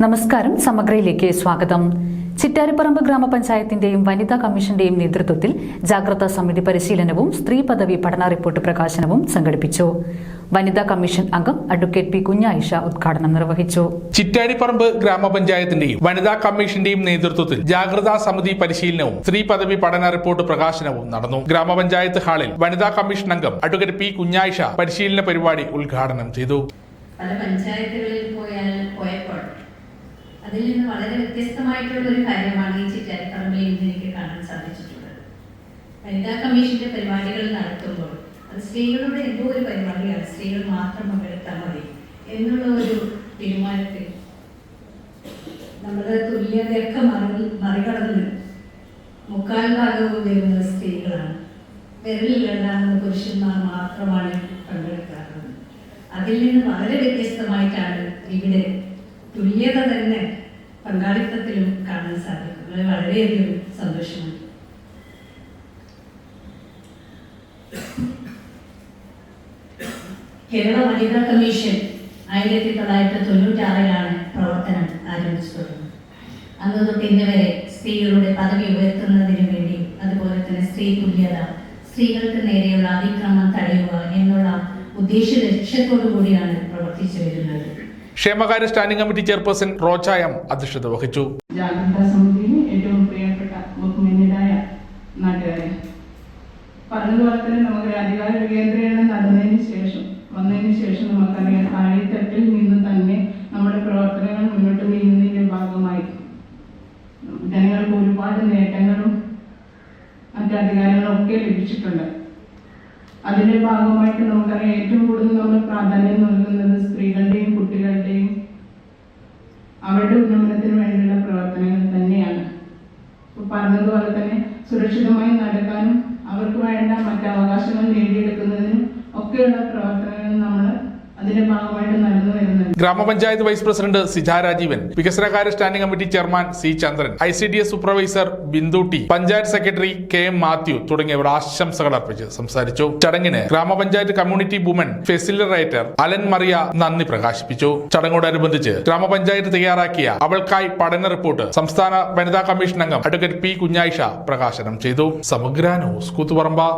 നമസ്കാരം. സമഗ്രയിലേക്ക് സ്വാഗതം. ചിറ്റാരിപ്പറമ്പ് ഗ്രാമപഞ്ചായത്തിന്റെയും വനിതാ കമ്മീഷന്റെയും നേതൃത്വത്തിൽ ജാഗ്രതാ സമിതി പരിശീലനവും സ്ത്രീ പദവി പഠന റിപ്പോർട്ട് പ്രകാശനവും സംഘടിപ്പിച്ചു. വനിതാ കമ്മീഷൻ അംഗം അഡ്വക്കേറ്റ് പി കുഞ്ഞായിഷ ഉദ്ഘാടനം നിർവഹിച്ചു. ചിറ്റാരിപ്പറമ്പ് ഗ്രാമപഞ്ചായത്തിന്റെയും വനിതാ കമ്മീഷന്റെയും നേതൃത്വത്തിൽ ജാഗ്രതാ സമിതി പരിശീലനവും സ്ത്രീ പദവി പഠന റിപ്പോർട്ട് പ്രകാശനവും നടന്നു. ഗ്രാമപഞ്ചായത്ത് ഹാളിൽ വനിതാ കമ്മീഷൻ അംഗം അഡ്വക്കേറ്റ് പി കുഞ്ഞായിഷ പരിശീലന പരിപാടി ഉദ്ഘാടനം ചെയ്തു. പല പഞ്ചായത്തുകളിൽ പോയപ്പോൾ അതിൽ നിന്ന് വളരെ വ്യത്യസ്തമായിട്ടുള്ള ഒരു കാര്യമാണ് ഈ ചിറ്റാരിപ്പറമ്പിൽ ഇന്ന് എനിക്ക് കാണാൻ സാധിച്ചിട്ടുള്ളത്. വനിതാ കമ്മീഷന്റെ പരിപാടികൾ നടത്തുമ്പോൾ അത് സ്ത്രീകളുടെ എന്തോ ഒരു പരിപാടിയാണ്, സ്ത്രീകൾ മാത്രം പങ്കെടുത്താൽ മതി എന്നുള്ള ഒരു തീരുമാനത്തിൽ നമ്മുടെ തുല്യതയൊക്കെ മറികടന്ന് മുക്കാൽ ഭാഗവും വരുന്നത് സ്ത്രീകളാണ്. വിരലിലെണ്ണാവുന്ന പുരുഷന്മാർ മാത്രമാണ് പങ്കെടുക്കാറുള്ളത്. അതിൽ നിന്ന് വളരെ വ്യത്യസ്തമായിട്ടാണ് ഇവിടെ തുല്യത തന്നെ പങ്കാളിത്തത്തിലും കാണാൻ സാധിക്കും. അത് വളരെയധികം സന്തോഷമാണ്. കേരള വനിതാ കമ്മീഷൻ 1996 പ്രവർത്തനം ആരംഭിച്ചിട്ടുള്ളത്. അന്ന് തൊട്ട് ഇന്ന് വരെ സ്ത്രീകളുടെ പദവി ഉയർത്തുന്നതിന് വേണ്ടി, അതുപോലെ തന്നെ സ്ത്രീ തുല്യത, സ്ത്രീകൾക്ക് നേരെയുള്ള അതിക്രമം തടയുക എന്നുള്ള ഉദ്ദേശ ലക്ഷ്യത്തോടു കൂടിയാണ് പ്രവർത്തിച്ചു വരുന്നത്. ക്ഷേമകാര്യ സ്റ്റാൻഡിംഗ് കമ്മിറ്റി ചെയർപേഴ്സൺ റോച്ചായം അധ്യക്ഷത വഹിച്ചു. ജാഗ്രതാ സമിതിയിൽ ഏറ്റവും പ്രിയപ്പെട്ട ബഹുമാന്യരായ നാട്ടുകാരെ, പറഞ്ഞതുപോലെ തന്നെ നമുക്ക് അധികാര വികേന്ദ്രീകരണം വന്നതിന് ശേഷം നമുക്കറിയാം താഴെത്തട്ടിൽ നിന്ന് തന്നെ നമ്മുടെ പ്രവർത്തനങ്ങൾ മുന്നോട്ട് നീങ്ങുന്നതിന്റെ ഭാഗമായി ജനങ്ങൾക്ക് ഒരുപാട് നേട്ടങ്ങളും മറ്റു അധികാരങ്ങളും ഒക്കെ ലഭിച്ചിട്ടുണ്ട്. അതിന്റെ ഭാഗമായിട്ട് നമുക്കറിയാം ഏറ്റവും കൂടുതൽ നമ്മൾ പ്രാധാന്യം നൽകുന്നത് സ്ത്രീകളുടെയും കുട്ടികളുടെയും അവരുടെ ഉന്നമനത്തിന് വേണ്ടിയുള്ള പ്രവർത്തനങ്ങൾ തന്നെയാണ്. പറഞ്ഞതുപോലെ തന്നെ സുരക്ഷിതമായി നടക്കാനും അവർക്ക് വേണ്ട മറ്റ് അവകാശങ്ങൾ നേടിയെടുക്കുന്നതിനും ഒക്കെയുള്ള പ്രവർത്തനങ്ങൾ നമ്മൾ അതിന്റെ ഭാഗമായിട്ട് നടന്നു വരുന്നുണ്ട്. ഗ്രാമപഞ്ചായത്ത് വൈസ് പ്രസിഡന്റ് സിജ രാജീവൻ, വികസനകാര്യ standing committee chairman C Chandran, ICDS supervisor Bindu T, panchayat secretary KM Mathew തുടങ്ങിയവർ ആശംസകൾ അർപ്പിച്ച് സംസാരിച്ചു. ചടങ്ങിന് ഗ്രാമപഞ്ചായത്ത് community woman facilitator Alan Mariya നന്ദി പ്രകാശിപ്പിച്ചു. ചടങ്ങോടനുബന്ധിച്ച് ഗ്രാമപഞ്ചായത്ത് തയ്യാറാക്കിയ അവൾക്കായി പഠന റിപ്പോർട്ട് സംസ്ഥാന വനിതാ കമ്മീഷൻ അംഗം അഡ്വക്കേറ്റ് പി കുഞ്ഞായിഷ പ്രകാശനം ചെയ്തു. സമഗ്ര ന്യൂസ് കൂത്തുപറമ്പ.